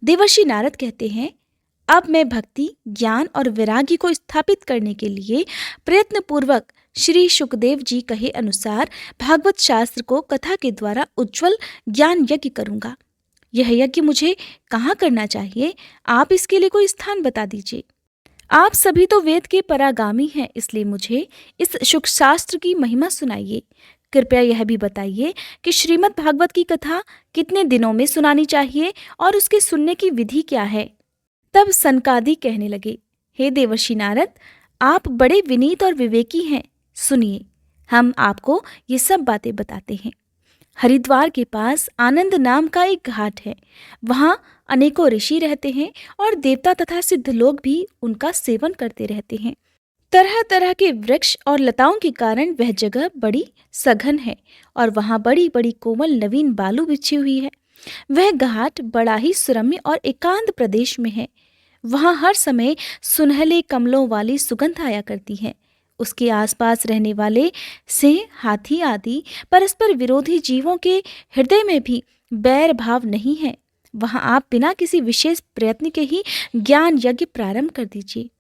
देवर्षि नारद कहते हैं, अब मैं भक्ति, ज्ञान और वैराग्य को स्थापित करने के लिए प्रयत्न पूर्वक श्री सुखदेव जी कहे अनुसार भागवत शास्त्र को कथा के द्वारा उज्जवल ज्ञान यज्ञ करूंगा। यह यज्ञ मुझे कहाँ करना चाहिए? आप इसके लिए कोई स्थान बता दीजिए। आप सभी तो वेद के परागामी हैं, इसलिए मुझे इस सुख शास्त्र की महिमा सुनाइए। कृपया यह भी बताइए कि श्रीमद् भागवत की कथा कितने दिनों में सुनानी चाहिए और उसके सुनने की विधि क्या है। तब सनकादि कहने लगे, हे देवर्षि नारद, आप बड़े विनीत और विवेकी हैं। सुनिए, हम आपको ये सब बातें बताते हैं। हरिद्वार के पास आनंद नाम का एक घाट है। वहाँ अनेकों ऋषि रहते हैं और देवता तथा सिद्ध लोग भी उनका सेवन करते रहते हैं। तरह तरह के वृक्ष और लताओं के कारण वह जगह बड़ी सघन है और वहाँ बड़ी बड़ी कोमल नवीन बालू बिछी हुई है। वह घाट बड़ा ही सुरम्य और एकांत प्रदेश में है। वहाँ हर समय सुनहले कमलों वाली सुगंध आया करती है। उसके आसपास रहने वाले सिंह, हाथी आदि परस्पर विरोधी जीवों के हृदय में भी बैर भाव नहीं है। वहाँ आप बिना किसी विशेष प्रयत्न के ही ज्ञान यज्ञ प्रारंभ कर दीजिए।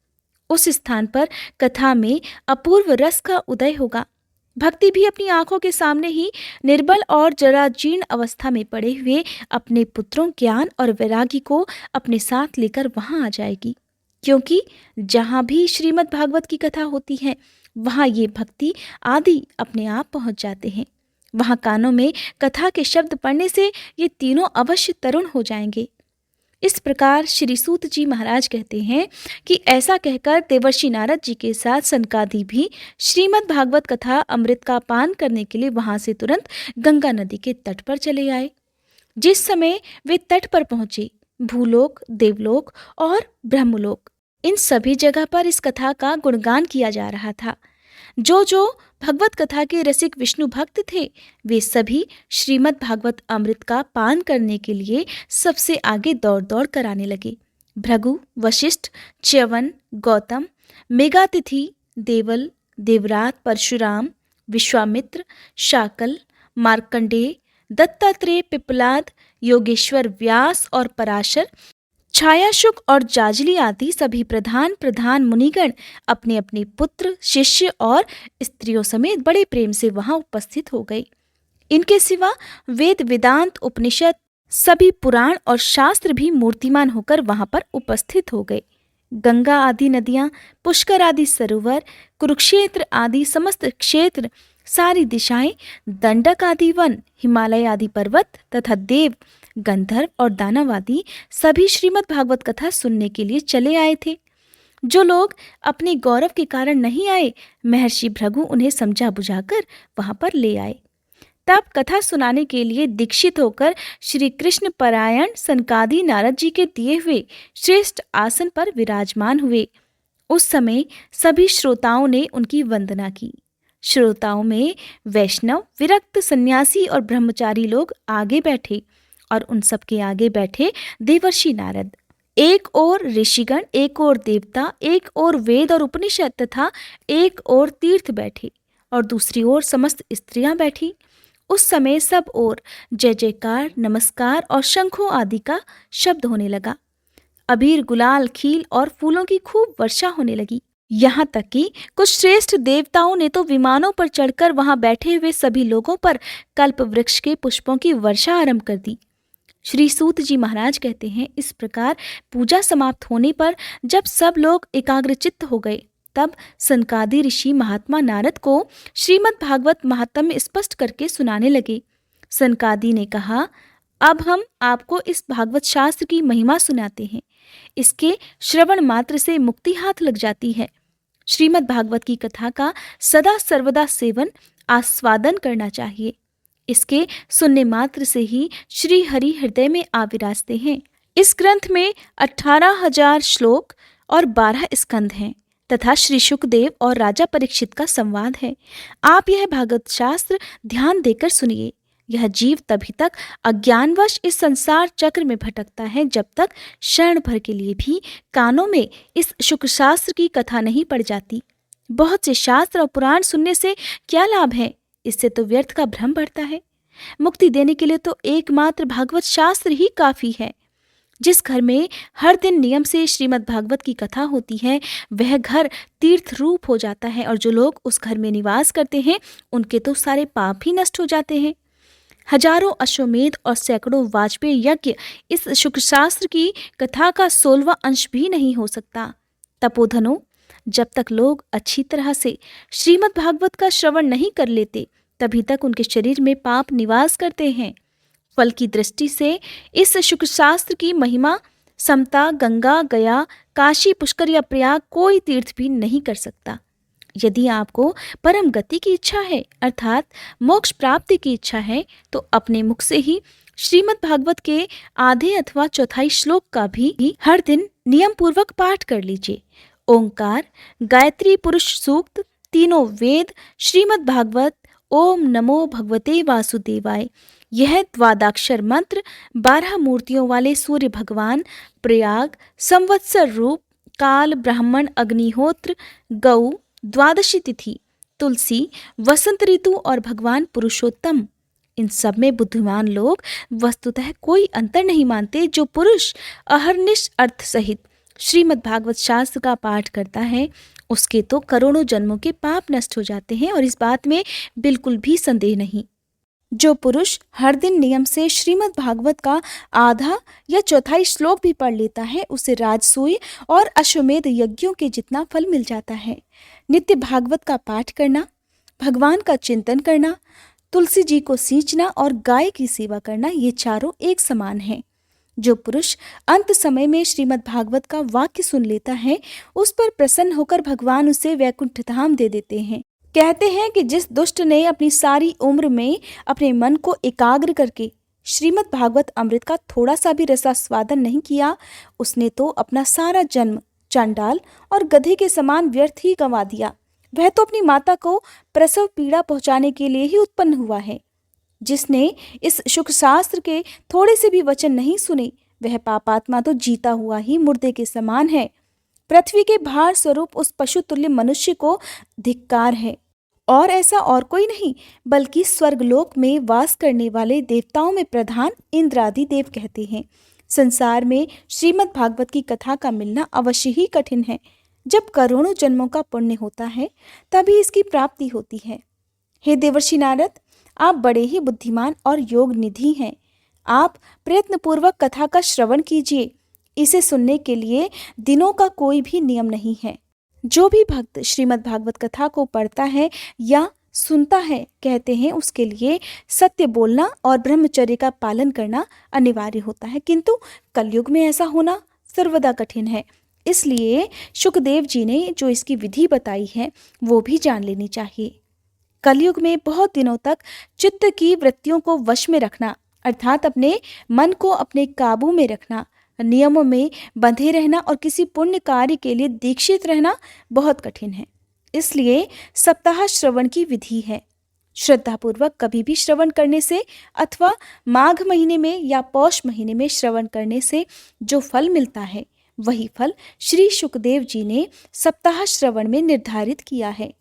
उस स्थान पर कथा में अपूर्व रस का उदय होगा। भक्ति भी अपनी आंखों के सामने ही निर्बल और जराजीर्ण अवस्था में पड़े हुए अपने पुत्रों ज्ञान और वैराग्य को अपने साथ लेकर वहां आ जाएगी। क्योंकि जहां भी श्रीमद् भागवत की कथा होती है, वहां ये भक्ति आदि अपने आप पहुंच जाते हैं। वहां कानों में कथा के शब्द पड़ने से ये तीनों अवश्य तरुण हो जाएंगे। इस प्रकार श्री सूत जी महाराज कहते हैं कि ऐसा कहकर देवर्षि नारद जी के साथ सनकादि भी श्रीमद् भागवत कथा अमृत का पान करने के लिए वहां से तुरंत गंगा नदी के तट पर चले आए। जिस समय वे तट पर पहुंचे, भूलोक, देवलोक और ब्रह्मलोक, इन सभी जगह पर इस कथा का गुणगान किया जा रहा था। जो जो भगवत कथा के रसिक विष्णु भक्त थे, वे सभी श्रीमद् भागवत अमृत का पान करने के लिए सबसे आगे दौड़ दौड़ कर आने लगे। भृगु, वशिष्ठ, च्यवन, गौतम, मेघातिथि, देवल, देवरात, परशुराम, विश्वामित्र, शाकल, मार्कंडेय, दत्तात्रेय, पिप्पलाद, योगेश्वर, व्यास और पराशर, छायाशुक और जाजली आदि सभी प्रधान प्रधान मुनिगण अपने अपने पुत्र, शिष्य और स्त्रियों समेत बड़े प्रेम से वहां उपस्थित हो गए। इनके सिवा वेद, वेदांत, उपनिषद, सभी पुराण और शास्त्र भी मूर्तिमान होकर वहां पर उपस्थित हो गए। गंगा आदि नदियां, पुष्कर आदि सरोवर, कुरुक्षेत्र आदि समस्त क्षेत्र, सारी दिशाएं, दंडक आदि वन, हिमालय आदि पर्वत तथा देव, गंधर्व और दानव आदि सभी श्रीमद् भागवत कथा सुनने के लिए चले आए थे। जो लोग अपने गौरव के कारण नहीं आए, महर्षि भृगु उन्हें समझा बुझाकर वहां पर ले आए। तब कथा सुनाने के लिए दीक्षित होकर श्री कृष्ण परायण सनकादि नारद जी के दिए हुए श्रेष्ठ आसन पर विराजमान हुए। उस समय सभी श्रोताओं ने उनकी वंदना की। श्रोताओं में वैष्णव, विरक्त, सन्यासी और ब्रह्मचारी लोग आगे बैठे और उन सबके आगे बैठे देवर्षि नारद। एक ओर ऋषिगण, एक ओर देवता, एक ओर वेद और उपनिषद तथा एक ओर तीर्थ बैठे और दूसरी ओर समस्त स्त्रियां बैठी। उस समय सब ओर जय जयकार, नमस्कार और शंखों आदि का शब्द होने लगा। अबीर, गुलाल, खील और फूलों की खूब वर्षा होने लगी। यहाँ तक कि कुछ श्रेष्ठ देवताओं ने तो विमानों पर चढ़कर वहां बैठे हुए सभी लोगों पर कल्प वृक्ष के पुष्पों की वर्षा आरंभ कर दी। श्री सूत जी महाराज कहते हैं, इस प्रकार पूजा समाप्त होने पर जब सब लोग एकाग्रचित्त हो गए, तब सनकादि ऋषि महात्मा नारद को श्रीमद् भागवत महात्म्य स्पष्ट करके सुनाने लगे। सनकादि ने कहा, अब हम आपको इस भागवत शास्त्र की महिमा सुनाते हैं। इसके श्रवण मात्र से मुक्ति हाथ लग जाती है। श्रीमद् भागवत की कथा का सदा सर्वदा सेवन, आस्वादन करना चाहिए। इसके सुनने मात्र से ही श्री हरि हृदय में आ विराजते हैं। इस ग्रंथ में 18,000 श्लोक और 12 स्कंध हैं तथा श्री शुकदेव और राजा परीक्षित का संवाद है। आप यह भागवत शास्त्र ध्यान देकर सुनिए। यह जीव तभी तक अज्ञानवश इस संसार चक्र में भटकता है जब तक क्षण भर के लिए भी कानों में इस शुक्र शास्त्र की कथा नहीं पड़ जाती। बहुत से शास्त्र और पुराण सुनने से क्या लाभ है? इससे तो व्यर्थ का भ्रम बढ़ता है। मुक्ति देने के लिए तो एकमात्र भागवत शास्त्र ही काफी है। जिस घर में हर दिन नियम से श्रीमद् भागवत की कथा होती है, वह घर तीर्थ रूप हो जाता है और जो लोग उस घर में निवास करते हैं उनके तो सारे पाप ही नष्ट हो जाते हैं। हजारों अश्वमेध और सैकड़ों वाजपेयी यज्ञ इस शुक्र शास्त्र की कथा का 16वां अंश भी नहीं हो सकता। तपोधनों, जब तक लोग अच्छी तरह से श्रीमद् भागवत का श्रवण नहीं कर लेते, तभी तक उनके शरीर में पाप निवास करते हैं। फल की दृष्टि से इस शुक्र शास्त्र की महिमा समता गंगा, गया, काशी, पुष्कर या प्रयाग कोई तीर्थ भी नहीं कर सकता। यदि आपको परम गति की इच्छा है, अर्थात मोक्ष प्राप्ति की इच्छा है, तो अपने मुख से ही श्रीमद् भागवत के आधे अथवा चौथाई श्लोक का भी हर दिन नियम पूर्वक पाठ कर लीजिए। ओंकार, गायत्री पुरुष सूक्त, तीनों वेद, श्रीमद् भागवत, ओम नमो भगवते वासुदेवाय, यह द्वादाक्षर मंत्र 12 मूर्तियों वाले सूर्य भगवान, प्रयाग, संवत्सर रूप, काल, ब्राह्मण, अग्निहोत्र, गौ, द्वादशी तिथि, तुलसी, वसंत ऋतु और भगवान पुरुषोत्तम, इन सब में बुद्धिमान लोग वस्तुतः कोई अंतर नहीं मानते। जो पुरुष अहर्निश अर्थ सहित श्रीमद् भागवत शास्त्र का पाठ करता है, उसके तो करोड़ों जन्मों के पाप नष्ट हो जाते हैं और इस बात में बिल्कुल भी संदेह नहीं। जो पुरुष हर दिन नियम से श्रीमद् भागवत का आधा या चौथाई श्लोक भी पढ़ लेता है, उसे राजसूय और अश्वमेध यज्ञों के जितना फल मिल जाता है। नित्य भागवत का पाठ करना, भगवान का चिंतन करना, तुलसी जी को सींचना और गाय की सेवा करना, ये चारों एक समान हैं। जो पुरुष अंत समय में श्रीमद् भागवत का वाक्य सुन लेता है, उस पर प्रसन्न होकर भगवान उसे वैकुंठ धाम दे देते हैं। कहते हैं कि जिस दुष्ट ने अपनी सारी उम्र में अपने मन को एकाग्र करके श्रीमद् भागवत अमृत का थोड़ा सा भी रसास्वादन नहीं किया, उसने तो अपना सारा जन्म चांडाल और गधे के समान व्यर्थ ही गंवा दिया। वह तो अपनी माता को प्रसव पीड़ा पहुंचाने के लिए ही उत्पन्न हुआ है। जिसने इस शुक्र शास्त्र के थोड़े से भी वचन नहीं सुने, वह पापात्मा तो जीता हुआ ही मुर्दे के समान है। पृथ्वी के भार स्वरूप उस पशु तुल्य मनुष्य को धिक्कार है। और ऐसा और कोई नहीं, बल्कि स्वर्गलोक में वास करने वाले देवताओं में प्रधान इंद्र आदि देव कहते हैं। संसार में श्रीमद् भागवत की कथा का मिलना अवश्य ही कठिन है। जब करोड़ों जन्मों का पुण्य होता है, तभी इसकी प्राप्ति होती है। हे देवर्षि नारद, आप बड़े ही बुद्धिमान और योग निधि हैं। आप प्रयत्नपूर्वक कथा का श्रवण कीजिए। इसे सुनने के लिए दिनों का कोई भी नियम नहीं है। जो भी भक्त श्रीमद् भागवत कथा को पढ़ता है या सुनता है, कहते हैं उसके लिए सत्य बोलना और ब्रह्मचर्य का पालन करना अनिवार्य होता है, किंतु कलयुग में ऐसा होना सर्वदा कठिन है। इसलिए शुकदेव जी ने जो इसकी विधि बताई है, वो भी जान लेनी चाहिए। कलयुग में बहुत दिनों तक चित्त की वृत्तियों को वश में रखना, अर्थात अपने मन को अपने काबू में रखना, नियमों में बंधे रहना और किसी पुण्य कार्य के लिए दीक्षित रहना बहुत कठिन है। इसलिए सप्ताह श्रवण की विधि है। श्रद्धापूर्वक कभी भी श्रवण करने से अथवा माघ महीने में या पौष महीने में श्रवण करने से जो फल मिलता है, वही फल श्री शुकदेव जी ने सप्ताह श्रवण में निर्धारित किया है।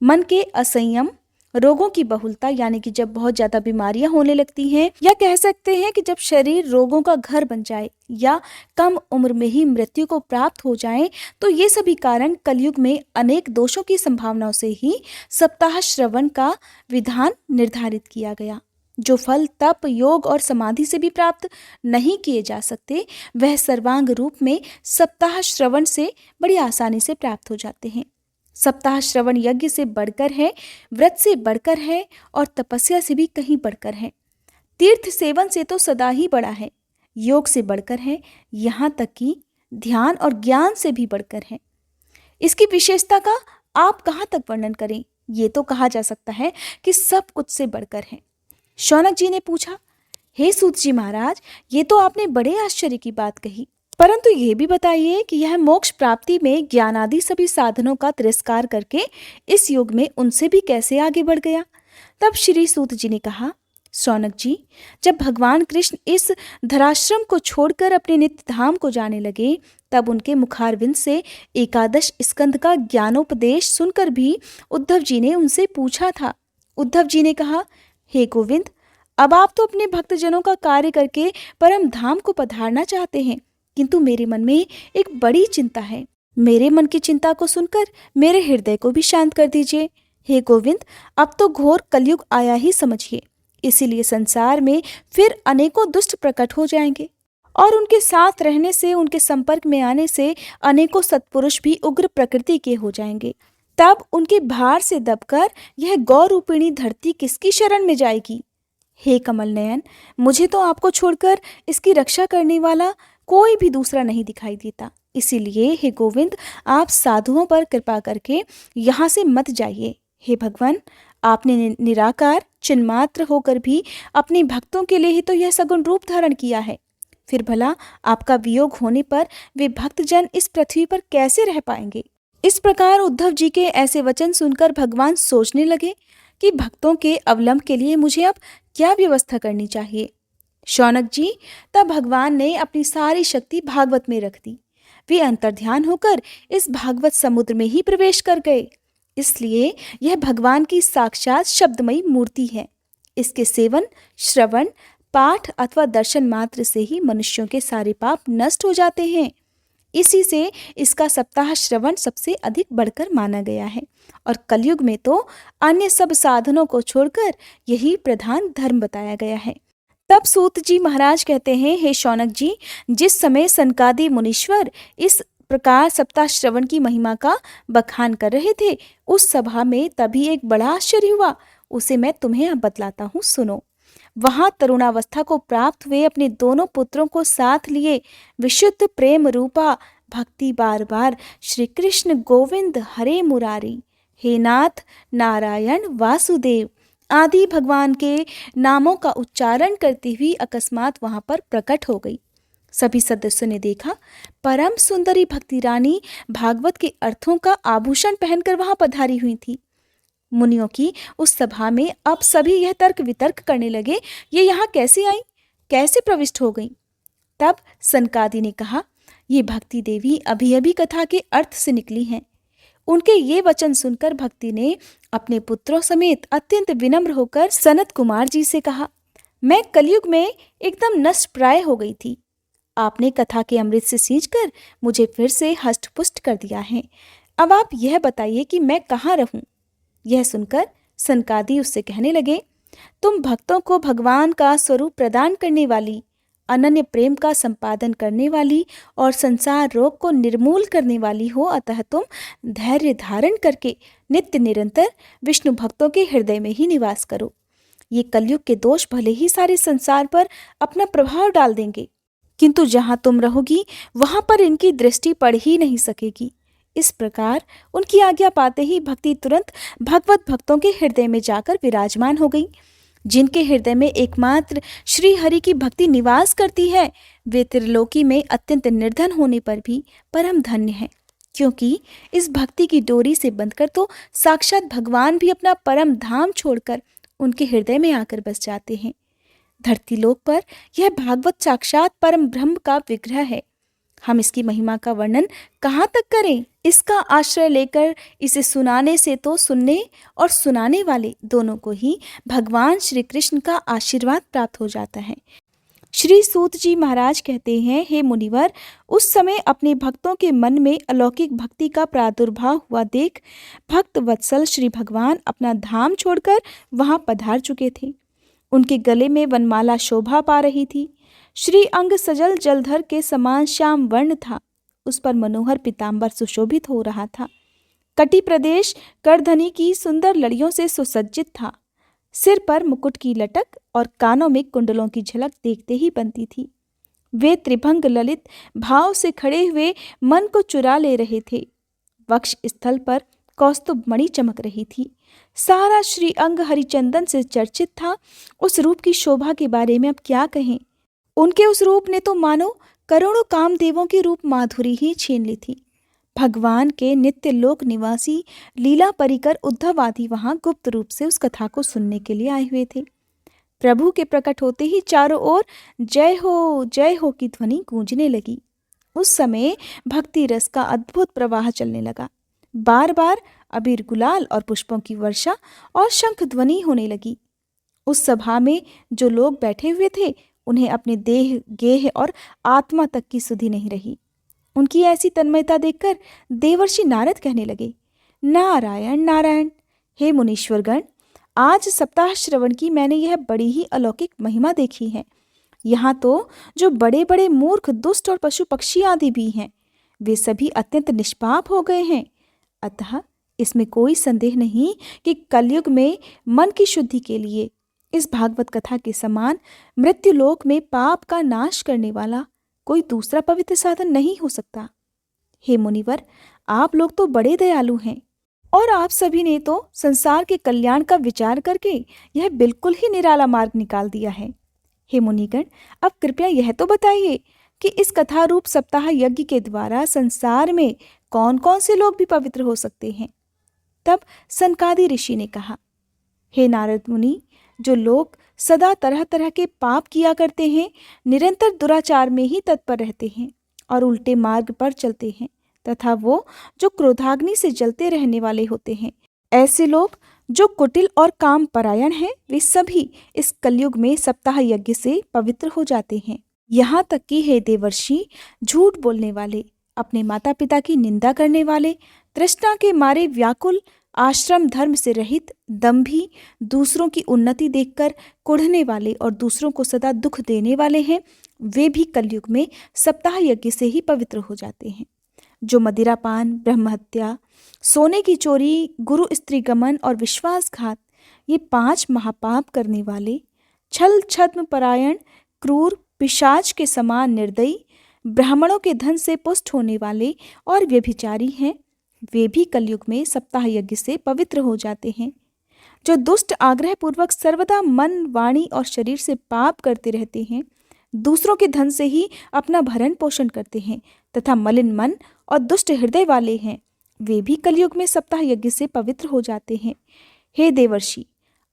मन के असंयम, रोगों की बहुलता, यानी कि जब बहुत ज्यादा बीमारियां होने लगती हैं, या कह सकते हैं कि जब शरीर रोगों का घर बन जाए या कम उम्र में ही मृत्यु को प्राप्त हो जाए, तो ये सभी कारण कलयुग में अनेक दोषों की संभावनाओं से ही सप्ताह श्रवण का विधान निर्धारित किया गया। जो फल तप, योग और समाधि से भी प्राप्त नहीं किए जा सकते, वह सर्वांग रूप में सप्ताह श्रवण से बड़ी आसानी से प्राप्त हो जाते हैं। सप्ताह श्रवण यज्ञ से बढ़कर है, व्रत से बढ़कर है और तपस्या से भी कहीं बढ़कर है। तीर्थ सेवन से तो सदा ही बड़ा है, योग से बढ़कर है, यहाँ तक कि ध्यान और ज्ञान से भी बढ़कर है। इसकी विशेषता का आप कहाँ तक वर्णन करें। ये तो कहा जा सकता है कि सब कुछ से बढ़कर है। शौनक जी ने पूछा, हे सूत जी महाराज, ये तो आपने बड़े आश्चर्य की बात कही, परंतु ये भी बताइए कि यह मोक्ष प्राप्ति में ज्ञान आदि सभी साधनों का तिरस्कार करके इस युग में उनसे भी कैसे आगे बढ़ गया। तब श्री सूत जी ने कहा, शौनक जी, जब भगवान कृष्ण इस धराश्रम को छोड़कर अपने नित्य धाम को जाने लगे, तब उनके मुखारविंद से 11 स्कंद का ज्ञानोपदेश सुनकर भी उद्धव जी ने उनसे पूछा था। उद्धव जी ने कहा, हे गोविंद, अब आप तो अपने भक्तजनों का कार्य करके परम धाम को पधारना चाहते हैं, किंतु मेरे मन में एक बड़ी चिंता है। मेरे मन की चिंता को सुनकर मेरे हृदय को भी शांत कर दीजिए। हे गोविंद, अब तो घोर कलयुग आया ही समझिए। इसीलिए संसार में फिर अनेकों दुष्ट प्रकट हो जाएंगे और उनके साथ रहने से, उनके संपर्क में आने से अनेकों सत्पुरुष भी उग्र प्रकृति के हो जाएंगे। तब उनके भार से दबकर यह गौ रूपिणी धरती किसकी शरण में जाएगी? हे कमल नयन, मुझे तो आपको छोड़कर इसकी रक्षा करने वाला कोई भी दूसरा नहीं दिखाई देता। इसीलिए हे गोविंद, आप साधुओं पर कृपा करके यहाँ से मत जाइए। हे भगवान, आपने निराकार चिन्मात्र होकर भी अपने भक्तों के लिए ही तो यह सगुण रूप धारण किया है। फिर भला आपका वियोग होने पर वे भक्तजन इस पृथ्वी पर कैसे रह पाएंगे? इस प्रकार उद्धव जी के ऐसे वचन सुनकर भगवान सोचने लगे कि भक्तों के अवलंब के लिए मुझे अब क्या व्यवस्था करनी चाहिए। शौनक जी, तब भगवान ने अपनी सारी शक्ति भागवत में रख दी। वे अंतर्ध्यान होकर इस भागवत समुद्र में ही प्रवेश कर गए। इसलिए यह भगवान की साक्षात शब्दमयी मूर्ति है। इसके सेवन, श्रवण, पाठ अथवा दर्शन मात्र से ही मनुष्यों के सारे पाप नष्ट हो जाते हैं। इसी से इसका सप्ताह श्रवण सबसे अधिक बढ़कर माना गया है और कलयुग में तो अन्य सब साधनों को छोड़कर यही प्रधान धर्म बताया गया है। तब सूत जी महाराज कहते हैं, हे शौनक जी, जिस समय सनकादि मुनीश्वर इस प्रकार सप्ताह श्रवण की महिमा का बखान कर रहे थे, उस सभा में तभी एक बड़ा आश्चर्य हुआ। उसे मैं तुम्हें अब बतलाता हूँ, सुनो। वहां तरुणावस्था को प्राप्त हुए अपने दोनों पुत्रों को साथ लिए विशुद्ध प्रेम रूपा भक्ति बार बार श्री कृष्ण गोविंद हरे मुरारी, हे नाथ नारायण वासुदेव आदि भगवान के नामों का उच्चारण करती हुई अकस्मात वहां पर प्रकट हो गई। सभी सदस्यों ने देखा, परम सुंदरी भक्ति रानी भागवत के अर्थों का आभूषण पहनकर वहां पधारी हुई थी। मुनियों की उस सभा में अब सभी यह तर्क वितर्क करने लगे, ये यहाँ कैसे आई, कैसे प्रविष्ट हो गई। तब सनकादि ने कहा, ये भक्ति देवी अभी अभी कथा के अर्थ से निकली हैं। उनके ये वचन सुनकर भक्ति ने अपने पुत्रों समेत अत्यंत विनम्र होकर सनत कुमार जी से कहा, मैं कलयुग में एकदम नष्ट प्राय हो गई थी। आपने कथा के अमृत से सींचकर मुझे फिर से हष्ट पुष्ट कर दिया है। अब आप यह बताइए कि मैं कहाँ रहूं। यह सुनकर सनकादि उससे कहने लगे, तुम भक्तों को भगवान का स्वरूप प्रदान करने वाली, अनन्य प्रेम का संपादन करने वाली और संसार रोग को निर्मूल करने वाली हो, अतः तुम धैर्य धारण करके नित्य निरंतर विष्णु भक्तों के हृदय में ही निवास करो। ये कलयुग के दोष भले ही सारे संसार पर अपना प्रभाव डाल देंगे, किंतु जहाँ तुम रहोगी वहां पर इनकी दृष्टि पड़ ही नहीं सकेगी। इस प्रकार उनकी आज्ञा पाते ही भक्ति तुरंत भगवत भक्तों के हृदय में जाकर विराजमान हो गई। जिनके हृदय में एकमात्र श्री हरि की भक्ति निवास करती है, वे त्रिलोकी में अत्यंत निर्धन होने पर भी परम धन्य हैं, क्योंकि इस भक्ति की डोरी से बंधकर तो साक्षात भगवान भी अपना परम धाम छोड़कर उनके हृदय में आकर बस जाते हैं। धरती लोक पर यह भागवत साक्षात परम ब्रह्म का विग्रह है। हम इसकी महिमा का वर्णन कहाँ तक करें। इसका आश्रय लेकर इसे सुनाने से तो सुनने और सुनाने वाले दोनों को ही भगवान श्री कृष्ण का आशीर्वाद प्राप्त हो जाता है। श्री सूत जी महाराज कहते हैं, हे मुनिवर, उस समय अपने भक्तों के मन में अलौकिक भक्ति का प्रादुर्भाव हुआ देख भक्त वत्सल श्री भगवान अपना धाम छोड़कर वहां पधार चुके थे। उनके गले में वनमाला शोभा पा रही थी। श्री अंग सजल जलधर के समान श्याम वर्ण था। उस पर मनोहर पीताम्बर सुशोभित हो रहा था। कटी प्रदेश करधनी की सुंदर लड़ियों से सुसज्जित था। सिर पर मुकुट की लटक और कानों में कुंडलों की झलक देखते ही बनती थी। वे त्रिभंग ललित भाव से खड़े हुए मन को चुरा ले रहे थे। वक्ष स्थल पर कौस्तुभ मणि चमक रही थी। सारा श्री अंग हरिचंदन से चर्चित था। उस रूप की शोभा के बारे में अब क्या कहें। उनके उस रूप ने तो मानो करोड़ों कामदेवों की रूप माधुरी ही छीन ली थी। भगवान के नित्य लोक निवासी लीला परिकर उद्धव आदि वहां गुप्त रूप से उस कथा को सुनने के लिए आए हुए थे। प्रभु के प्रकट होते ही चारों ओर जय हो की ध्वनि गूंजने लगी। उस समय भक्ति रस का अद्भुत प्रवाह चलने लगा। बार बार अबीर गुलाल और पुष्पों की वर्षा और शंख ध्वनि होने लगी। उस सभा में जो लोग बैठे हुए थे, उन्हें अपने देह, गेह और आत्मा तक की सुधि नहीं रही। उनकी ऐसी तन्मयता देखकर देवर्षि नारद कहने लगे, नारायण नारायण। हे मुनीश्वरगण, आज सप्ताह श्रवण की मैंने यह बड़ी ही अलौकिक महिमा देखी है। यहाँ तो जो बड़े बड़े मूर्ख, दुष्ट और पशु पक्षी आदि भी हैं, वे सभी अत्यंत निष्पाप हो गए हैं। अतः इसमें कोई संदेह नहीं कि कलयुग में मन की शुद्धि के लिए इस भागवत कथा के समान मृत्युलोक में पाप का नाश करने वाला कोई दूसरा पवित्र साधन नहीं हो सकता। हे मुनिवर, आप लोग तो बड़े दयालु हैं और आप सभी ने तो संसार के कल्याण का विचार करके यह बिल्कुल ही निराला मार्ग निकाल दिया है। हे मुनिगण, अब कृपया यह तो बताइए कि इस कथा रूप सप्ताह यज्ञ के द्वारा संसार में कौन कौन से लोग भी पवित्र हो सकते हैं। तब सनकादि ऋषि ने कहा, हे नारद मुनि, जो लोग सदा तरह तरह के पाप किया करते हैं, निरंतर दुराचार में ही तत्पर रहते हैं और उल्टे मार्ग पर चलते हैं, तथा वो जो क्रोधाग्नि से जलते रहने वाले होते हैं, ऐसे लोग जो कुटिल और काम परायण हैं, वे सभी इस कलयुग में सप्ताह यज्ञ से पवित्र हो जाते हैं। यहाँ तक कि हे देवर्षि, झूठ बोलने वाले, अपने माता पिता की निंदा करने वाले, तृष्णा के मारे व्याकुल, आश्रम धर्म से रहित, दंभी, दूसरों की उन्नति देखकर कुढ़ने वाले और दूसरों को सदा दुख देने वाले हैं, वे भी कलयुग में सप्ताह यज्ञ से ही पवित्र हो जाते हैं। जो मदिरापान, ब्रह्महत्या, सोने की चोरी, गुरु स्त्री गमन और विश्वासघात, ये 5 महापाप करने वाले, छल छद्म परायण, क्रूर, पिशाच के समान निर्दयी, ब्राह्मणों के धन से पुष्ट होने वाले और व्यभिचारी हैं, वे भी कलयुग में सप्ताह यज्ञ से पवित्र हो जाते हैं। जो दुष्ट आग्रह पूर्वक सर्वदा मन, वाणी और शरीर से पाप करते रहते हैं, दूसरों के धन से ही अपना भरण पोषण करते हैं तथा मलिन मन और दुष्ट हृदय वाले हैं, वे भी कलयुग में सप्ताह यज्ञ से पवित्र हो जाते हैं। हे देवर्षि,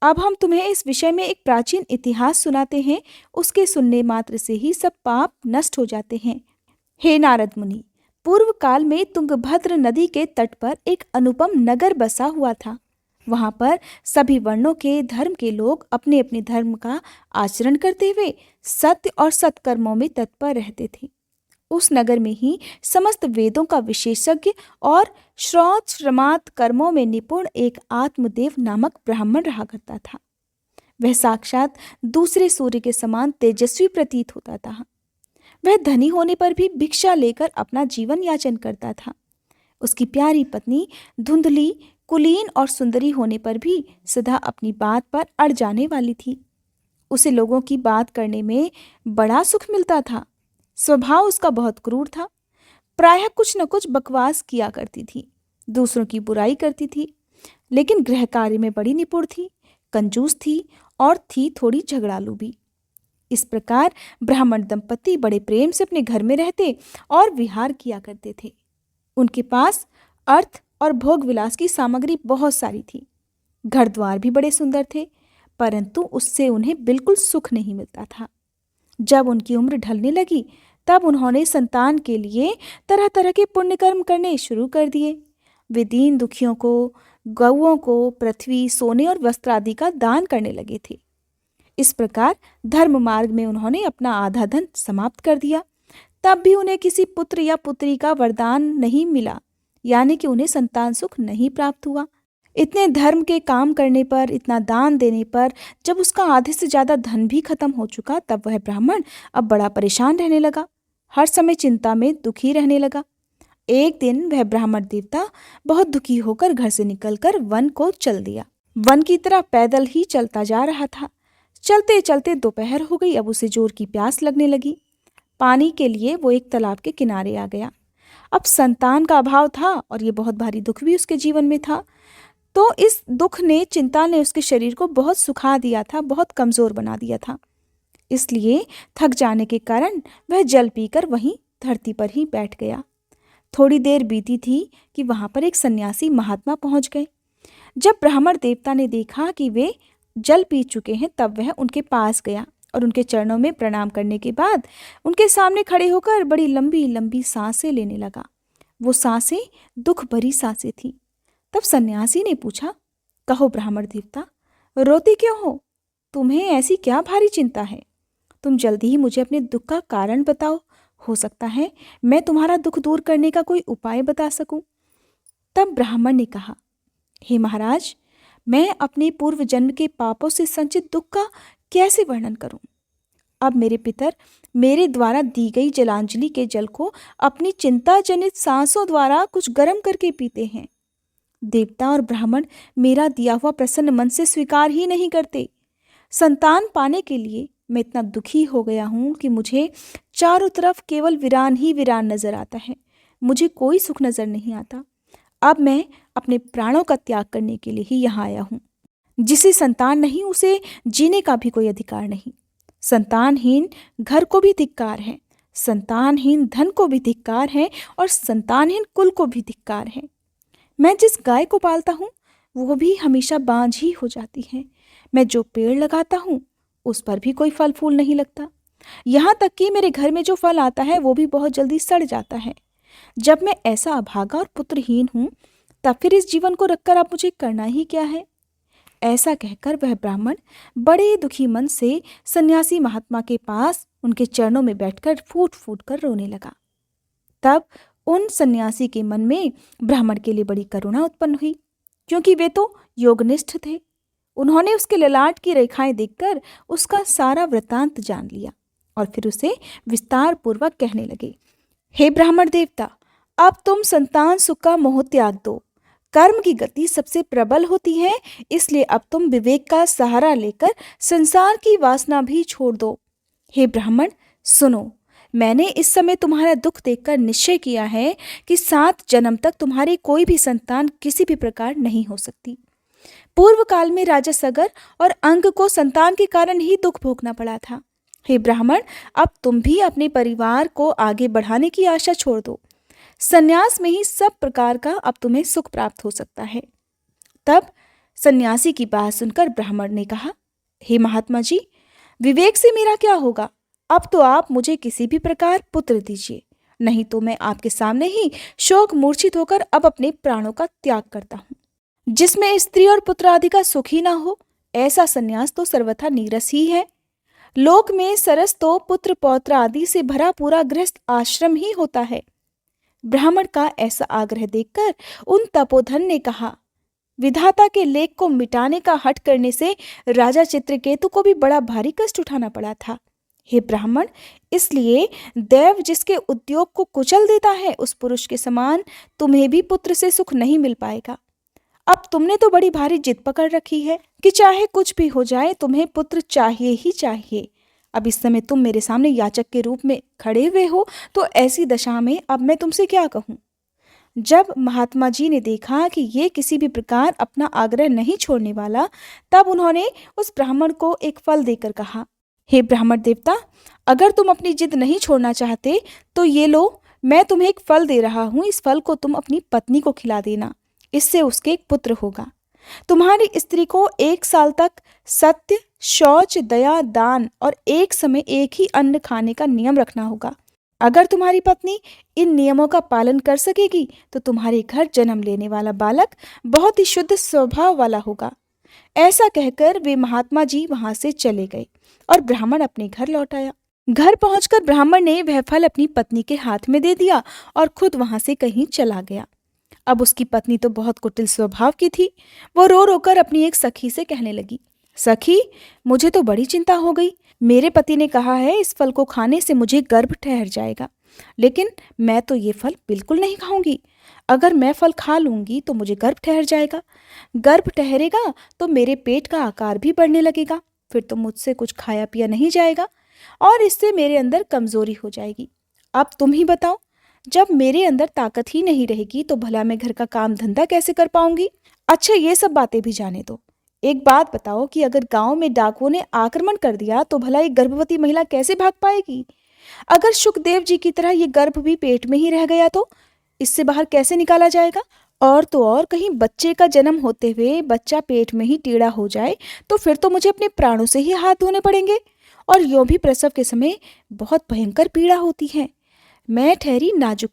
अब हम तुम्हें इस विषय में एक प्राचीन इतिहास सुनाते हैं। उसके सुनने मात्र से ही सब पाप नष्ट हो जाते हैं। हे नारद मुनि, पूर्व काल में तुंगभद्र नदी के तट पर एक अनुपम नगर बसा हुआ था। वहां पर सभी वर्णों के धर्म के लोग अपने अपने धर्म का आचरण करते हुए सत्य और सत्कर्मों में तत्पर रहते थे। उस नगर में ही समस्त वेदों का विशेषज्ञ और श्रौत श्रमात कर्मों में निपुण एक आत्मदेव नामक ब्राह्मण रहा करता था। वह साक्षात दूसरे सूर्य के समान तेजस्वी प्रतीत होता था। वह धनी होने पर भी भिक्षा लेकर अपना जीवन याचन करता था। उसकी प्यारी पत्नी धुंधली, कुलीन और सुंदरी होने पर भी सदा अपनी बात पर अड़ जाने वाली थी। उसे लोगों की बात करने में बड़ा सुख मिलता था। स्वभाव उसका बहुत क्रूर था। प्रायः कुछ न कुछ बकवास किया करती थी, दूसरों की बुराई करती थी, लेकिन गृह कार्य में बड़ी निपुण थी, कंजूस थी और थी थोड़ी झगड़ालू भी। इस प्रकार ब्राह्मण दंपति बड़े प्रेम से अपने घर में रहते और विहार किया करते थे। उनके पास अर्थ और भोग विलास की सामग्री बहुत सारी थी। घर द्वार भी बड़े सुंदर थे, परंतु उससे उन्हें बिल्कुल सुख नहीं मिलता था। जब उनकी उम्र ढलने लगी, तब उन्होंने संतान के लिए तरह तरह के पुण्य कर्म करने शुरू कर दिए। वे दीन दुखियों को, गौओं को पृथ्वी, सोने और वस्त्र आदि का दान करने लगे थे। इस प्रकार धर्म मार्ग में उन्होंने अपना आधा धन समाप्त कर दिया। तब भी उन्हें किसी पुत्र या पुत्री का वरदान नहीं मिला, यानी कि उन्हें संतान सुख नहीं प्राप्त हुआ। इतने धर्म के काम करने पर, इतना दान देने पर, जब उसका आधे से ज्यादा धन भी खत्म हो चुका, तब वह ब्राह्मण अब बड़ा परेशान रहने लगा। हर समय चिंता में दुखी रहने लगा। एक दिन वह ब्राह्मण देवता बहुत दुखी होकर घर से निकलकर वन को चल दिया। वन की तरफ पैदल ही चलता जा रहा था। चलते चलते दोपहर हो गई। अब उसे जोर की प्यास लगने लगी। पानी के लिए वो एक तालाब के किनारे आ गया। अब संतान का अभाव था और ये बहुत भारी दुख भी उसके जीवन में था। तो इस दुख ने, चिंता ने उसके शरीर को बहुत सुखा दिया था, बहुत कमजोर बना दिया था। इसलिए थक जाने के कारण वह जल पीकर वहीं धरती पर ही बैठ गया। थोड़ी देर बीती थी कि वहां पर एक सन्यासी महात्मा पहुंच गए। जब ब्राह्मण देवता ने देखा कि वे जल पी चुके हैं, तब वह उनके पास गया और उनके चरणों में प्रणाम करने के बाद उनके सामने खड़े होकर बड़ी लंबी लंबी सांसें लेने लगा। वो सांसें दुख भरी सांसें थी। तब सन्यासी ने पूछा, कहो ब्राह्मण देवता, रोते क्यों हो? तुम्हें ऐसी क्या भारी चिंता है? तुम जल्दी ही मुझे अपने दुख का कारण बताओ। हो सकता है मैं तुम्हारा दुख दूर करने का कोई उपाय बता सकूं। तब ब्राह्मण ने कहा, हे महाराज, मैं अपने पूर्व जन्म के पापों से संचित दुख का कैसे वर्णन करूं? अब मेरे पितर मेरे द्वारा दी गई जलांजलि के जल को अपनी चिंता जनित सांसों द्वारा कुछ गर्म करके पीते हैं। देवता और ब्राह्मण मेरा दिया हुआ प्रसन्न मन से स्वीकार ही नहीं करते। संतान पाने के लिए मैं इतना दुखी हो गया हूं कि मुझे चारों तरफ केवल वीरान ही वीरान नजर आता है। मुझे कोई सुख नजर नहीं आता। अब मैं अपने प्राणों का त्याग करने के लिए ही यहाँ आया हूँ। जिसे संतान नहीं उसे जीने का भी कोई अधिकार नहीं। संतानहीन घर को भी धिक्कार है, संतानहीन धन को भी धिक्कार है, और संतानहीन कुल को भी धिक्कार है। मैं जिस गाय को पालता हूँ वो भी हमेशा बांझ ही हो जाती है। मैं जो पेड़ लगाता हूँ उस पर भी कोई फल फूल नहीं लगता। यहाँ तक कि मेरे घर में जो फल आता है वो भी बहुत जल्दी सड़ जाता है। जब मैं ऐसा अभागा और पुत्रहीन हूँ तब फिर इस जीवन को रखकर अब मुझे करना ही क्या है? ऐसा कहकर वह ब्राह्मण बड़े दुखी मन से सन्यासी महात्मा के पास उनके चरणों में बैठकर फूट फूट कर रोने लगा। तब उन सन्यासी के मन में ब्राह्मण के लिए बड़ी करुणा उत्पन्न हुई, क्योंकि वे तो योगनिष्ठ थे। उन्होंने उसके ललाट की रेखाएं देखकर उसका सारा वृत्तांत जान लिया और फिर उसे विस्तार पूर्वक कहने लगे, हे ब्राह्मण देवता, अब तुम संतान सुख का मोह त्याग दो। कर्म की गति सबसे प्रबल होती है, इसलिए अब तुम विवेक का सहारा लेकर संसार की वासना भी छोड़ दो। हे ब्राह्मण सुनो, मैंने इस समय तुम्हारा दुख देखकर निश्चय किया है कि 7 जन्म तक तुम्हारी कोई भी संतान किसी भी प्रकार नहीं हो सकती। पूर्व काल में राजा सगर और अंग को संतान के कारण ही दुख भोगना पड़ा था। हे ब्राह्मण, अब तुम भी अपने परिवार को आगे बढ़ाने की आशा छोड़ दो। संन्यास में ही सब प्रकार का अब तुम्हें सुख प्राप्त हो सकता है। तब सन्यासी की बात सुनकर ब्राह्मण ने कहा, हे महात्मा जी, विवेक से मेरा क्या होगा? अब तो आप मुझे किसी भी प्रकार पुत्र दीजिए, नहीं तो मैं आपके सामने ही शोक मूर्छित होकर अब अपने प्राणों का त्याग करता हूँ। जिसमें स्त्री और पुत्र आदि का सुख ही ना हो, ऐसा संन्यास तो सर्वथा नीरस ही है। लोक में सरस तो पुत्र पौत्र आदि से भरा पूरा गृहस्थ आश्रम ही होता है। ब्राह्मण का ऐसा आग्रह देखकर उन तपोधन ने कहा, विधाता के लेख को मिटाने का हठ करने से राजा चित्रकेतु को भी बड़ा भारी कष्ट उठाना पड़ा था। हे ब्राह्मण, इसलिए देव जिसके उद्योग को कुचल देता है उस पुरुष के समान तुम्हें भी पुत्र से सुख नहीं मिल पाएगा। अब तुमने तो बड़ी भारी जिद पकड़ रखी है कि चाहे कुछ भी हो जाए तुम्हें पुत्र चाहिए ही चाहिए। अब इस समय तुम मेरे सामने याचक के रूप में खड़े हुए हो, तो ऐसी दशा में अब मैं तुमसे क्या कहूँ? जब महात्मा जी ने देखा कि ये किसी भी प्रकार अपना आग्रह नहीं छोड़ने वाला, तब उन्होंने उस ब्राह्मण को एक फल देकर कहा, हे ब्राह्मण देवता, अगर तुम अपनी जिद नहीं छोड़ना चाहते तो ये लो, मैं तुम्हें एक फल दे रहा हूँ। इस फल को तुम अपनी पत्नी को खिला देना, इससे उसके एक पुत्र होगा। तुम्हारी स्त्री को 1 साल तक सत्य, शौच, दया, दान और एक समय एक ही अन्न खाने का नियम रखना होगा। अगर तुम्हारी पत्नी इन नियमों का पालन कर सकेगी तो तुम्हारे घर जन्म लेने वाला बालक बहुत ही शुद्ध स्वभाव वाला होगा। ऐसा कहकर वे महात्मा जी वहां से चले गए और ब्राह्मण अपने घर लौट आया। घर पहुंचकर ब्राह्मण ने वह फल अपनी पत्नी के हाथ में दे दिया और खुद वहां से कहीं चला गया। अब उसकी पत्नी तो बहुत कुटिल स्वभाव की थी। वो रो रोकर अपनी एक सखी से कहने लगी, सखी, मुझे तो बड़ी चिंता हो गई। मेरे पति ने कहा है इस फल को खाने से मुझे गर्भ ठहर जाएगा, लेकिन मैं तो ये फल बिल्कुल नहीं खाऊंगी। अगर मैं फल खा लूंगी तो मुझे गर्भ ठहर जाएगा। गर्भ ठहरेगा तो मेरे पेट का आकार भी बढ़ने लगेगा, फिर तो मुझसे कुछ खाया पिया नहीं जाएगा और इससे मेरे अंदर कमजोरी हो जाएगी। अब तुम ही बताओ, जब मेरे अंदर ताकत ही नहीं रहेगी तो भला मैं घर का काम धंधा कैसे कर पाऊंगी? अच्छा, ये सब बातें भी जाने दो। एक बात बताओ कि अगर गांव में डाकुओं ने आक्रमण कर दिया तो भला एक गर्भवती महिला कैसे भाग पाएगी? अगर शुकदेव जी की तरह ये गर्भ भी पेट में ही रह गया तो इससे बाहर कैसे निकाला जाएगा? और तो और कहीं बच्चे का जन्म होते हुए बच्चा पेट में ही टेढ़ा हो जाए तो फिर तो मुझे अपने प्राणों से ही हाथ धोने पड़ेंगे, और यूं भी प्रसव के समय बहुत भयंकर पीड़ा होती है। मैं ठहरी नाजुक,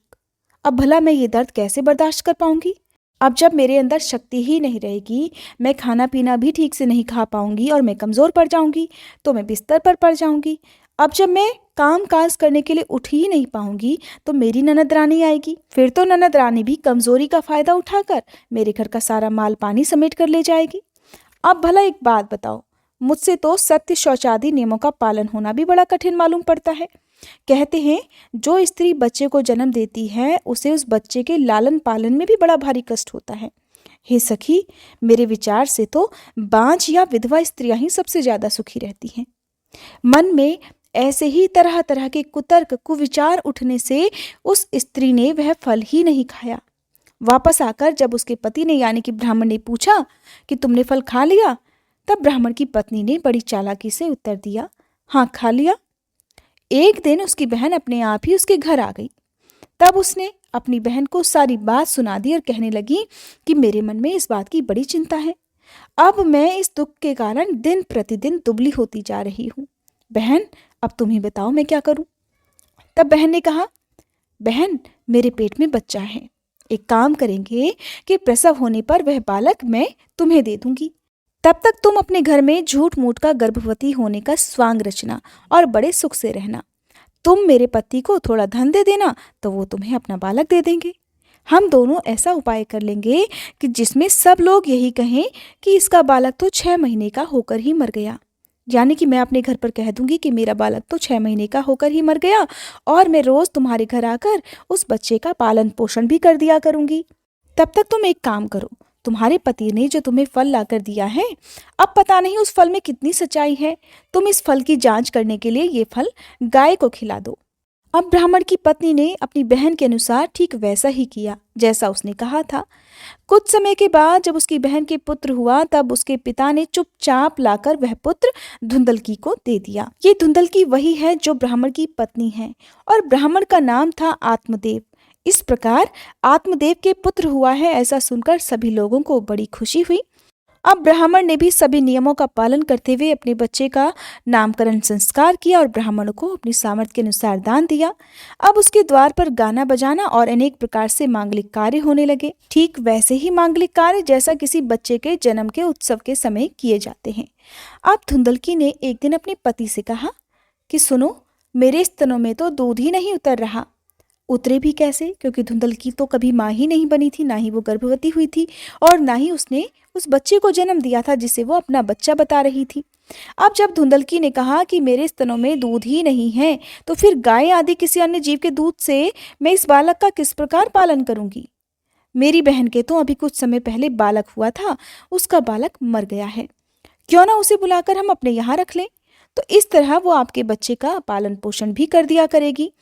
अब भला मैं ये दर्द कैसे बर्दाश्त कर पाऊंगी? अब जब मेरे अंदर शक्ति ही नहीं रहेगी, मैं खाना पीना भी ठीक से नहीं खा पाऊंगी और मैं कमज़ोर पड़ जाऊंगी, तो मैं बिस्तर पर पड़ जाऊंगी। अब जब मैं काम काज करने के लिए उठ ही नहीं पाऊंगी, तो मेरी ननद रानी आएगी। फिर तो ननद रानी भी कमज़ोरी का फ़ायदा उठाकर मेरे घर का सारा माल पानी समेट कर ले जाएगी। अब भला एक बात बताओ, मुझसे तो सत्य शौचादि नियमों का पालन होना भी बड़ा कठिन मालूम पड़ता है। कहते हैं जो स्त्री बच्चे को जन्म देती है उसे उस बच्चे के लालन पालन में भी बड़ा भारी कष्ट होता है। हे सखी, मेरे विचार से तो बांझ या विधवा स्त्रियां ही सबसे ज्यादा सुखी रहती हैं। मन में ऐसे ही तरह तरह के कुतर्क कुविचार उठने से उस स्त्री ने वह फल ही नहीं खाया। वापस आकर जब उसके पति ने यानी कि ब्राह्मण ने पूछा कि तुमने फल खा लिया, तब ब्राह्मण की पत्नी ने बड़ी चालाकी से उत्तर दिया, हाँ खा लिया। एक दिन उसकी बहन अपने आप ही उसके घर आ गई। तब उसने अपनी बहन को सारी बात सुना दी और कहने लगी कि मेरे मन में इस बात की बड़ी चिंता है। अब मैं इस दुख के कारण दिन प्रतिदिन दुबली होती जा रही हूँ। बहन, अब तुम ही बताओ मैं क्या करूं। तब बहन ने कहा, बहन मेरे पेट में बच्चा है, एक काम करेंगे कि प्रसव होने पर वह बालक मैं तुम्हें दे दूंगी। तब तक तुम अपने घर में झूठ मूठ का गर्भवती होने का स्वांग रचना और बड़े सुख से रहना। तुम मेरे पति को थोड़ा धन दे देना तो वो तुम्हें अपना बालक दे देंगे। हम दोनों ऐसा उपाय कर लेंगे कि जिसमें सब लोग यही कहें कि इसका बालक तो 6 महीने का होकर ही मर गया। यानी कि मैं अपने घर पर कह दूंगी कि मेरा बालक तो 6 महीने का होकर ही मर गया, और मैं रोज तुम्हारे घर आकर उस बच्चे का पालन पोषण भी कर दिया करूंगी। तब तक तुम एक काम करो, तुम्हारे पति ने जो तुम्हें फल लाकर दिया है, अब पता नहीं उस फल में कितनी सच्चाई है। तुम इस फल की जांच करने के लिए ये फल गाय को खिला दो। अब ब्राह्मण की पत्नी ने अपनी बहन के अनुसार ठीक वैसा ही किया जैसा उसने कहा था। कुछ समय के बाद जब उसकी बहन के पुत्र हुआ, तब उसके पिता ने चुपचाप लाकर वह पुत्र धुंदलकी को दे दिया। ये धुंदलकी वही है जो ब्राह्मण की पत्नी है, और ब्राह्मण का नाम था आत्मदेव। इस प्रकार आत्मदेव के पुत्र हुआ है, ऐसा सुनकर सभी लोगों को बड़ी खुशी हुई। अब ब्राह्मण ने भी सभी नियमों का पालन करते हुए अपने बच्चे का नामकरण संस्कार किया और ब्राह्मण को अपनी सामर्थ्य के अनुसार दान दिया। अब उसके द्वार पर गाना बजाना और अनेक प्रकार से मांगलिक कार्य होने लगे, ठीक वैसे ही मांगलिक कार्य जैसा किसी बच्चे के जन्म के उत्सव के समय किए जाते हैं। अब धुंदलकी ने एक दिन अपने पति से कहा कि सुनो, मेरे स्तनों में तो दूध ही नहीं उतर रहा। उतरे भी कैसे, क्योंकि धुंदलकी तो कभी माँ ही नहीं बनी थी, ना ही वो गर्भवती हुई थी, और ना ही उसने उस बच्चे को जन्म दिया था जिसे वो अपना बच्चा बता रही थी। अब जब धुंदलकी ने कहा कि मेरे स्तनों में दूध ही नहीं है, तो फिर गाय आदि किसी अन्य जीव के दूध से मैं इस बालक का किस प्रकार पालन करूंगी। मेरी बहन के तो अभी कुछ समय पहले बालक हुआ था, उसका बालक मर गया है, क्यों ना उसे बुलाकर हम अपने यहाँ रख लें, तो इस तरह वो आपके बच्चे का पालन पोषण भी कर दिया करेगी।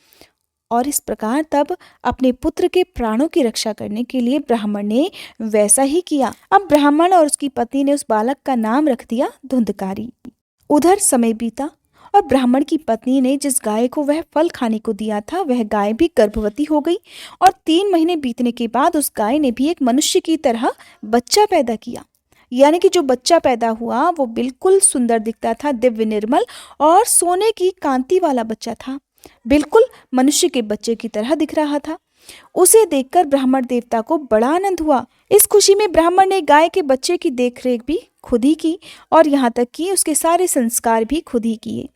और इस प्रकार तब अपने पुत्र के प्राणों की रक्षा करने के लिए ब्राह्मण ने वैसा ही किया। अब ब्राह्मण और उसकी पत्नी ने उस बालक का नाम रख दिया धुंधकारी। उधर समय बीता और ब्राह्मण की पत्नी ने जिस गाय को वह फल खाने को दिया था, वह गाय भी गर्भवती हो गई, और 3 महीने बीतने के बाद उस गाय ने भी एक मनुष्य की तरह बच्चा पैदा किया। यानी कि जो बच्चा पैदा हुआ वो बिल्कुल सुंदर दिखता था, दिव्य निर्मल और सोने की कांति वाला बच्चा था, बिल्कुल मनुष्य के बच्चे की तरह दिख रहा था। उसे देखकर ब्राह्मण देवता को बड़ा आनंद हुआ। इस खुशी में ब्राह्मण ने गाय के बच्चे की देखरेख भी खुद ही की, और यहाँ तक कि उसके सारे संस्कार भी खुद ही किए।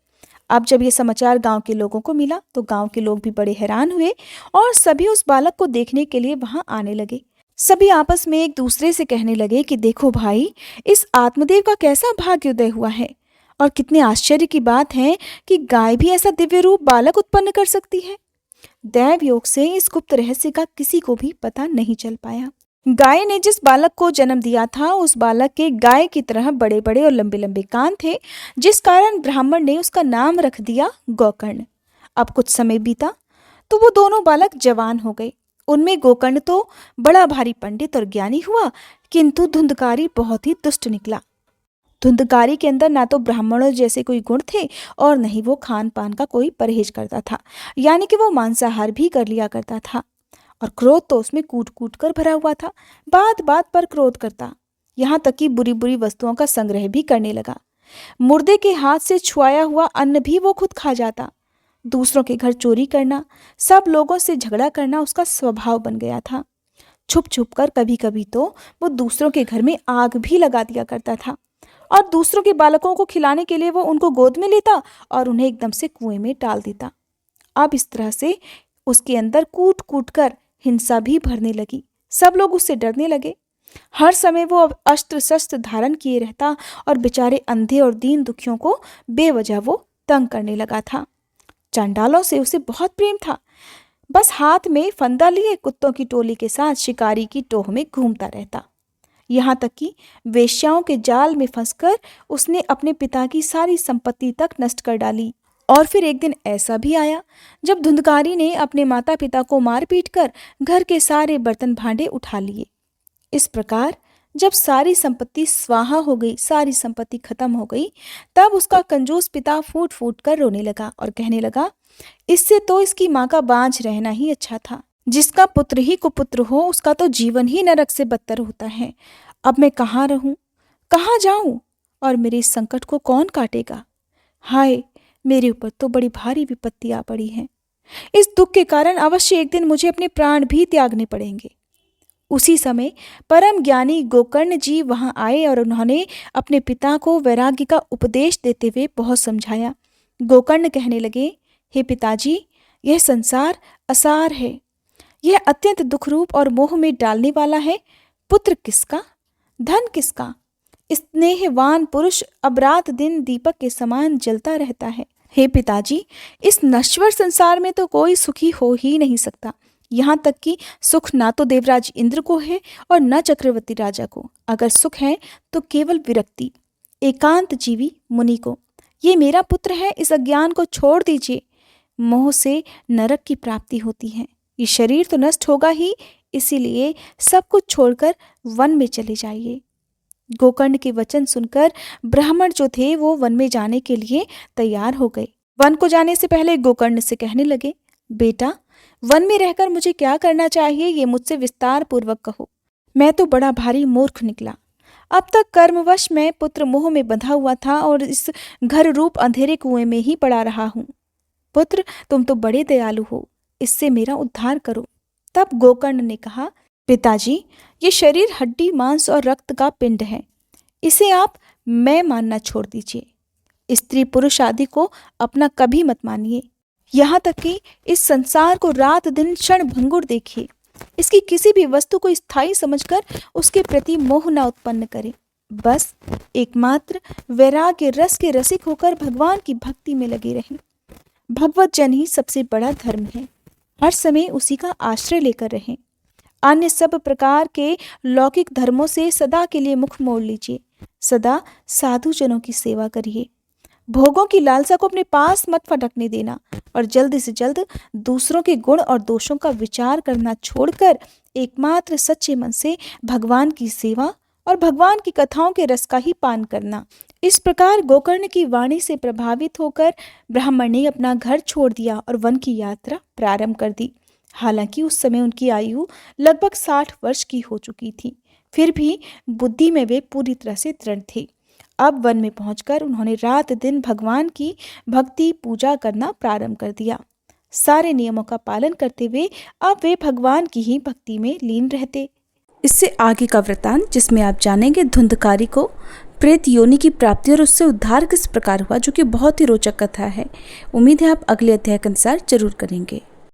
अब जब ये समाचार गांव के लोगों को मिला, तो गांव के लोग भी बड़े हैरान हुए और सभी उस बालक को देखने के लिए वहां आने लगे। सभी आपस में एक दूसरे से कहने लगे कि देखो भाई, इस आत्मदेव का कैसा भाग्योदय हुआ है, और कितने आश्चर्य की बात है कि गाय भी ऐसा दिव्य रूप बालक उत्पन्न कर सकती है। दैव योग से इस गुप्त रहस्य का किसी को भी पता नहीं चल पाया। गाय ने जिस बालक को जन्म दिया था, उस बालक के गाय की तरह बड़े बड़े और लंबे लंबे कान थे, जिस कारण ब्राह्मण ने उसका नाम रख दिया गोकर्ण। अब कुछ समय बीता तो वो दोनों बालक जवान हो गए। उनमें गोकर्ण तो बड़ा भारी पंडित और ज्ञानी हुआ, किंतु धुंधकारी बहुत ही दुष्ट निकला। धुंधकारी के अंदर ना तो ब्राह्मणों जैसे कोई गुण थे और न ही वो खान पान का कोई परहेज करता था, यानी कि वो मांसाहार भी कर लिया करता था। और क्रोध तो उसमें कूट कूट कर भरा हुआ था, बात बात पर क्रोध करता, यहाँ तक कि बुरी बुरी वस्तुओं का संग्रह भी करने लगा। मुर्दे के हाथ से छुआया हुआ अन्न भी वो खुद खा जाता। दूसरों के घर चोरी करना, सब लोगों से झगड़ा करना उसका स्वभाव बन गया था। छुप छुप कर कभी कभी तो वो दूसरों के घर में आग भी लगा दिया करता था और दूसरों के बालकों को खिलाने के लिए वो उनको गोद में लेता और उन्हें एकदम से कुएं में डाल देता। अब इस तरह से उसके अंदर कूट कूट कर हिंसा भी भरने लगी। सब लोग उससे डरने लगे। हर समय वो अब अस्त्र शस्त्र धारण किए रहता और बेचारे अंधे और दीन दुखियों को बेवजह वो तंग करने लगा था। चांडालों से उसे बहुत प्रेम था। बस हाथ में फंदा लिए कुत्तों की टोली के साथ शिकारी की टोह में घूमता रहता। यहाँ तक कि वेश्याओं के जाल में फंसकर उसने अपने पिता की सारी संपत्ति तक नष्ट कर डाली। और फिर एक दिन ऐसा भी आया जब धुंधकारी ने अपने माता पिता को मार पीट कर घर के सारे बर्तन भांडे उठा लिए। इस प्रकार जब सारी संपत्ति स्वाहा हो गई, सारी संपत्ति खत्म हो गई, तब उसका कंजूस पिता फूट फूट कर रोने लगा और कहने लगा, इससे तो इसकी माँ का बांझ रहना ही अच्छा था। जिसका पुत्र ही कुपुत्र हो उसका तो जीवन ही नरक से बदतर होता है। अब मैं कहाँ रहूं, कहाँ जाऊं और मेरे इस संकट को कौन काटेगा। हाय, मेरे ऊपर तो बड़ी भारी विपत्ति आ पड़ी है। इस दुख के कारण अवश्य एक दिन मुझे अपने प्राण भी त्यागने पड़ेंगे। उसी समय परम ज्ञानी गोकर्ण जी वहां आए और उन्होंने अपने पिता को वैराग्य का उपदेश देते हुए बहुत समझाया। गोकर्ण कहने लगे, हे पिताजी, यह संसार असार है, यह अत्यंत दुखरूप और मोह में डालने वाला है। पुत्र किसका, धन किसका? स्नेहवान पुरुष अब रात दिन दीपक के समान जलता रहता है। हे पिताजी, इस नश्वर संसार में तो कोई सुखी हो ही नहीं सकता। यहाँ तक कि सुख ना तो देवराज इंद्र को है और न चक्रवर्ती राजा को। अगर सुख है तो केवल विरक्ति, एकांत जीवी मुनि को। ये मेरा पुत्र है, इस अज्ञान को छोड़ दीजिए। मोह से नरक की प्राप्ति होती है। ये शरीर तो नष्ट होगा ही, इसीलिए सब कुछ छोड़कर वन में चले जाइए। गोकर्ण के वचन सुनकर ब्राह्मण जो थे वो वन में जाने के लिए तैयार हो गए। वन को जाने से पहले गोकर्ण से कहने लगे, बेटा, वन में रहकर मुझे क्या करना चाहिए ये मुझसे विस्तार पूर्वक कहो। मैं तो बड़ा भारी मूर्ख निकला। अब तक कर्मवश मैं पुत्र मोह में बंधा हुआ था और इस घर रूप अंधेरे कुएं में ही पड़ा रहा हूँ। पुत्र, तुम तो बड़े दयालु हो, इससे मेरा उद्धार करो। तब गोकर्ण ने कहा, पिताजी, ये शरीर हड्डी मांस और रक्त का पिंड है, इसे आप मैं मानना छोड़ दीजिए। स्त्री पुरुष आदि को अपना कभी मत मानिए। यहाँ तक कि इस संसार को रात दिन क्षण भंगुर देखिए। इसकी किसी भी वस्तु को स्थायी समझकर उसके प्रति मोह न उत्पन्न करें। बस एकमात्र वैराग्य रस के रसिक होकर भगवान की भक्ति में लगे रहें। भगवत जन ही सबसे बड़ा धर्म है। हर समय उसी का आश्रय लेकर रहें। अन्य सब प्रकार के लौकिक धर्मों से सदा के लिए मुख मोड़ लीजिए। सदा साधु जनों की सेवा करिए। भोगों की लालसा को अपने पास मत फटकने देना और जल्द से जल्द दूसरों के गुण और दोषों का विचार करना छोड़कर एकमात्र सच्चे मन से भगवान की सेवा और भगवान की कथाओं के रस का ही पान करना। इस प्रकार गोकर्ण की वाणी से प्रभावित होकर ब्राह्मण ने अपना घर छोड़ दिया और वन की यात्रा प्रारंभ कर दी। हालांकि उस समय उनकी आयु लगभग 60 वर्ष की हो चुकी थी, फिर भी बुद्धि में वे पूरी तरह से दृढ़ थे। अब वन में पहुंचकर उन्होंने रात दिन भगवान की भक्ति पूजा करना प्रारंभ कर दिया। सारे नियमों का पालन करते हुए अब वे भगवान की ही भक्ति में लीन रहते। इससे आगे का वृतांत, जिसमें आप जानेंगे धुंधकारी को प्रेत योनि की प्राप्ति और उससे उद्धार किस प्रकार हुआ, जो कि बहुत ही रोचक कथा है। उम्मीद है आप अगले अध्याय के अनुसार जरूर करेंगे।